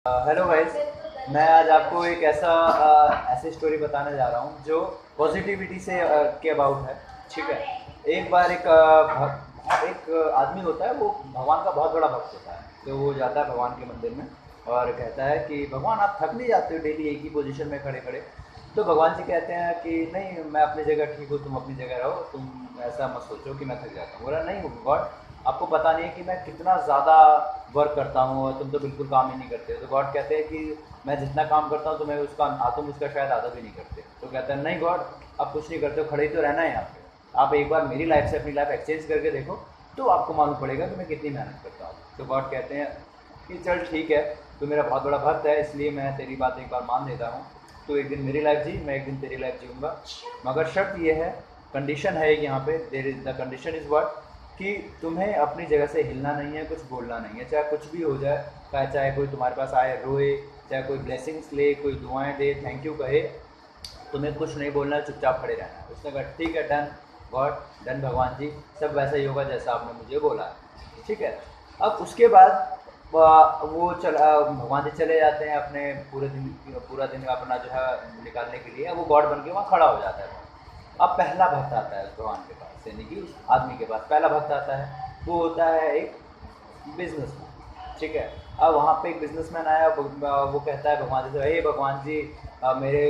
Hello guys. मैं आज आपको एक ऐसी स्टोरी बताने जा रहा हूँ जो पॉजिटिविटी से के अबाउट है। ठीक है। एक बार एक आदमी होता है, वो भगवान का बहुत बड़ा भक्त होता है। तो वो जाता है भगवान के मंदिर में और कहता है कि भगवान आप थक नहीं जाते हो डेली एक ही पोजीशन में खड़े खड़े। तो भगवान जी कहते हैं कि नहीं, मैं अपनी जगह ठीक हूँ, तुम अपनी जगह रहो, तुम ऐसा मत सोचो कि मैं थक जाता हूँ। बोला नहीं गॉड, आपको पता नहीं है कि मैं कितना ज़्यादा वर्क करता हूँ और तुम तो बिल्कुल काम ही नहीं करते हो। तो गॉड कहते हैं कि मैं जितना काम करता हूँ तुम्हें उसका तुम उसका शायद आधा भी नहीं करते। तो कहता है नहीं गॉड, आप कुछ नहीं करते हो, खड़े ही तो रहना है यहाँ पे। आप एक बार मेरी लाइफ से अपनी लाइफ एक्सचेंज करके देखो, तो आपको मालूम पड़ेगा कि मैं कितनी मेहनत करता हूँ। तो गॉड कहते हैं कि चल ठीक है, तू मेरा बहुत बड़ा भक्त है, इसलिए मैं तेरी बात एक बार मान लेता हूँ। तो एक दिन मेरी लाइफ जी, मैं एक दिन तेरी लाइफ जीऊँगा, मगर शर्त ये है, कंडीशन है एक यहाँ पे, there is the condition is what, कि तुम्हें अपनी जगह से हिलना नहीं है, कुछ बोलना नहीं है, चाहे कुछ भी हो जाए। चाहे कोई तुम्हारे पास आए रोए, चाहे कोई ब्लेसिंग्स ले, कोई दुआएं दे, थैंक यू कहे, तुम्हें कुछ नहीं बोलना है, चुपचाप खड़े रहना है। उसने कहा ठीक है, डन गॉड, डन भगवान जी, सब वैसा ही होगा जैसा आपने मुझे बोला है। ठीक है। अब उसके बाद वो चला, भगवान जी चले जाते हैं अपने पूरा दिन अपना जो है निकालने के लिए। वो गॉड बन के वहाँ खड़ा हो जाता है। अब पहला भक्त आता है उस भगवान के पास, यानी कि उस आदमी के पास पहला भक्त आता है। वो होता है एक बिजनेसमैन। ठीक है। अब वहाँ पे एक बिजनेसमैन आया, वो कहता है भगवान जी से, हे भगवान जी, मेरे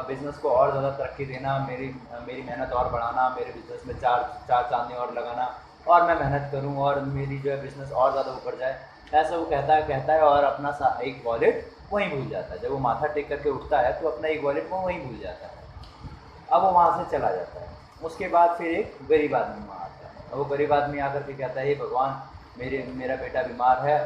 बिजनेस को और ज़्यादा तरक्की देना, मेरी मेहनत और बढ़ाना, मेरे बिजनेस में चार चार चांदी और लगाना, और मैं मेहनत करूँ और मेरी जो है बिजनेस और ज़्यादा ऊपर जाए। ऐसा वो कहता है और अपना एक वॉलेट वहीं भूल जाता है। जब वो माथा टेक करके उठता है तो अपना एक वॉलेट वो वहीं भूल जाता है। अब वो वहाँ से चला जाता है। उसके बाद फिर एक गरीब आदमी वहाँ आता है, और वो गरीब आदमी आकर के कहता है, हे भगवान, मेरा बेटा बीमार है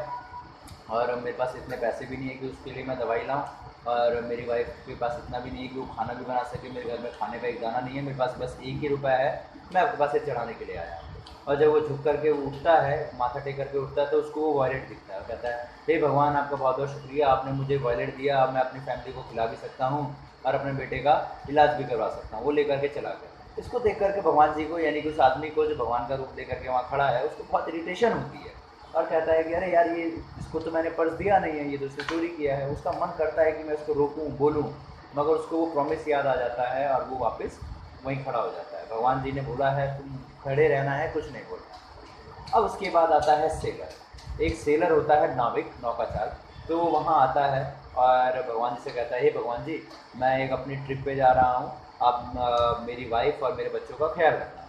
और मेरे पास इतने पैसे भी नहीं है कि उसके लिए मैं दवाई लाऊं, और मेरी वाइफ के पास इतना भी नहीं है कि वो खाना भी बना सके, मेरे घर में खाने का एक दाना नहीं है, मेरे पास बस एक ही रुपया है, मैं आपके पास ये चढ़ाने के लिए आया। और जब वो झुक करके उठता है, माथा टेक करके उठता है, तो उसको वो वॉलेट दिखता है और कहता है, हे भगवान, आपका बहुत बहुत शुक्रिया, आपने मुझे वॉलेट दिया, अब मैं अपनी फैमिली को खिला भी सकता हूँ और अपने बेटे का इलाज भी करवा सकता हूँ। वो लेकर के चला गया। इसको देख करके भगवान जी को, यानी कि उस आदमी को जो भगवान का रूप लेकर के वहाँ खड़ा है, उसको बहुत इरिटेशन होती है और कहता है कि अरे यार, ये इसको तो मैंने पर्स दिया नहीं है, ये तो उसने चोरी किया है। उसका मन करता है कि मैं उसको रोकूं, बोलूं, मगर उसको वो प्रॉमिस याद आ जाता है और वो वापस वहीं खड़ा हो जाता है। भगवान जी ने बोला है तुम खड़े रहना है, कुछ नहीं बोलना। अब उसके बाद आता है सेलर। एक सेलर होता है, नाविक, नौकाचार। तो वो वहाँ आता है और भगवान जी से कहता है, हे भगवान जी, मैं एक अपनी ट्रिप पे जा रहा हूँ, आप मेरी वाइफ और मेरे बच्चों का ख्याल रखना।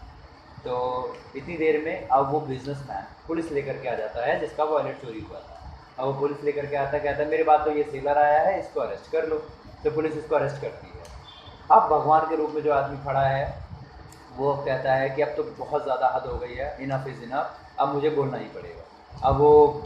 तो इतनी देर में अब वो बिजनेसमैन पुलिस लेकर के आ जाता है जिसका वॉलेट चोरी हुआ था। अब वो पुलिस लेकर के आता है, कहता है मेरे बात तो ये सेलर आया है, इसको अरेस्ट कर लो। तो पुलिस इसको अरेस्ट करती है। अब भगवान के रूप में जो आदमी खड़ा है, वो कहता है कि अब तो बहुत ज़्यादा हद हो गई है, इनफ इज़ इनफ, अब मुझे बोलना ही पड़ेगा। अब वो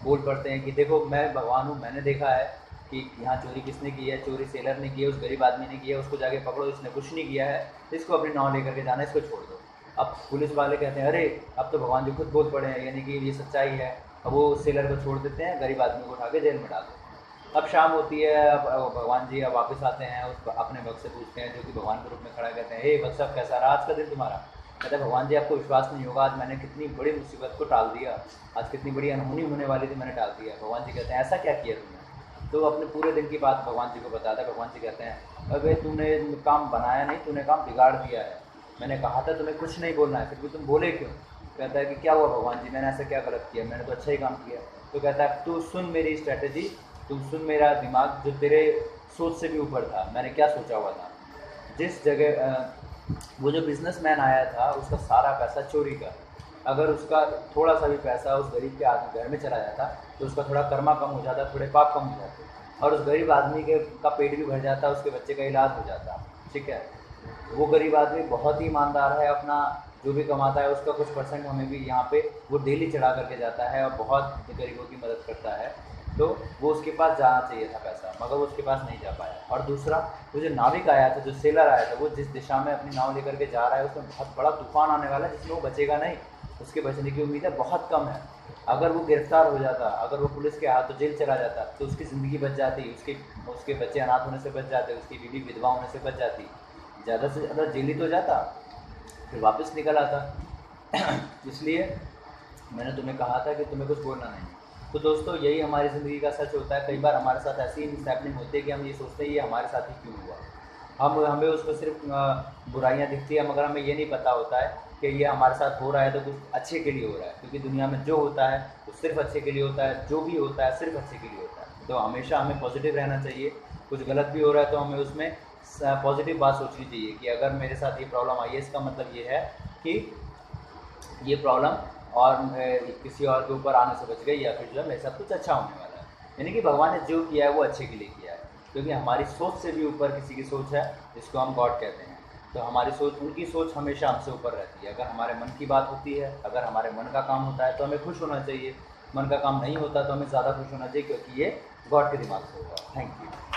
बोल पड़ते हैं कि देखो, मैं भगवान हूँ, मैंने देखा है कि यहाँ चोरी किसने की है। चोरी सेलर ने की है, उस गरीब आदमी ने की है, उसको जाके पकड़ो, इसने कुछ नहीं किया है, इसको अपनी नाव लेकर के जाना, इसको छोड़ दो। अब पुलिस वाले कहते हैं अरे, अब तो भगवान जी खुद बोल पड़े हैं, यानी कि ये सच्चाई है। अब वो सेलर को छोड़ देते हैं, गरीब आदमी को उठा के जेल में डाल देते हैं। अब शाम होती है, अब भगवान जी अब वापस आते हैं, उस अपने भक्त से पूछते हैं जो कि भगवान के रूप में खड़ा, कहते हैं हे भक्त साहब, कैसा रहा आज का दिन तुम्हारा। कहते हैं भगवान जी, आपको विश्वास नहीं होगा, आज मैंने कितनी बड़ी मुसीबत को टाल दिया, आज कितनी बड़ी अनहोनी होने वाली थी, मैंने टाल दिया। भगवान जी कहते हैं ऐसा क्या किया तुमने। तो अपने पूरे दिन की बात भगवान जी को बताता है। भगवान जी कहते हैं अबे, तूने काम बनाया नहीं, तूने काम बिगाड़ दिया है। मैंने कहा था तुम्हें कुछ नहीं बोलना है, फिर भी तुम बोले क्यों। कहता है कि क्या हुआ भगवान जी, मैंने ऐसा क्या गलत किया, मैंने तो अच्छा ही काम किया। तो कहता है तू सुन मेरी स्ट्रैटेजी, तुम सुन मेरा दिमाग जो तेरे सोच से भी ऊपर था। मैंने क्या सोचा हुआ था, जिस जगह वो जो बिजनेसमैन आया था, उसका सारा पैसा चोरी का, अगर उसका थोड़ा सा भी पैसा उस गरीब के आदमी घर में चला जाता, तो उसका थोड़ा कर्मा कम हो जाता, थोड़े पाप कम हो जाते, और उस गरीब आदमी का पेट भी भर जाता, उसके बच्चे का इलाज हो जाता। ठीक है। वो गरीब आदमी बहुत ही ईमानदार है, अपना जो भी कमाता है उसका कुछ परसेंट हमें भी यहाँ पे वो डेली चढ़ा करके जाता है और बहुत गरीबों की मदद करता है। तो वो उसके पास जाना चाहिए था पैसा, मगर वो उसके पास नहीं जा पाया। और दूसरा, वो जो नाविक आया था, जो सेलर आया था, वो जिस दिशा में अपनी नाव लेकर के जा रहा है, उसमें बहुत बड़ा तूफान आने वाला है जिसमें वो बचेगा नहीं, उसके बचने की उम्मीद है बहुत कम है। अगर वो गिरफ्तार हो जाता, अगर वो पुलिस के हाथों जेल चला जाता, तो उसकी ज़िंदगी बच जाती, उसके बच्चे अनाथ होने से बच जाते, उसकी बीवी विधवा होने से बच जाती, ज़्यादा से ज़्यादा जेल ही तो जाता, फिर वापस निकल आता। इसलिए मैंने तुम्हें कहा था कि तुम्हें कुछ बोलना नहीं। तो दोस्तों यही हमारी ज़िंदगी का सच होता है। कई बार हमारे साथ ऐसी मिसहैपनिंग होती है कि हम ये सोचते हैं ये हमारे साथ ही क्यों हुआ। हम हमें उसमें सिर्फ बुराइयाँ दिखती है, मगर हमें ये नहीं पता होता है कि ये हमारे साथ हो रहा है तो कुछ अच्छे के लिए हो रहा है, क्योंकि दुनिया में जो होता है वो सिर्फ अच्छे के लिए होता है, जो भी होता है सिर्फ अच्छे के लिए होता है। तो हमेशा हमें पॉजिटिव रहना चाहिए। कुछ गलत भी हो रहा है तो हमें उसमें पॉजिटिव बात सोचनी चाहिए कि अगर मेरे साथ ये प्रॉब्लम आई है, इसका मतलब ये है कि ये प्रॉब्लम और किसी और के ऊपर आने से बच गई, या फिर जो है मेरे साथ कुछ अच्छा होने वाला है। यानी कि भगवान ने जो किया है वो अच्छे के लिए किया है, क्योंकि हमारी सोच से भी ऊपर किसी की सोच है, जिसको हम गॉड कहते हैं। तो हमारी सोच, उनकी सोच हमेशा हमसे ऊपर रहती है। अगर हमारे मन की बात होती है, अगर हमारे मन का काम होता है तो हमें खुश होना चाहिए। मन का काम नहीं होता तो हमें ज़्यादा खुश होना चाहिए, क्योंकि ये गॉड के दिमाग से होगा। Thank you.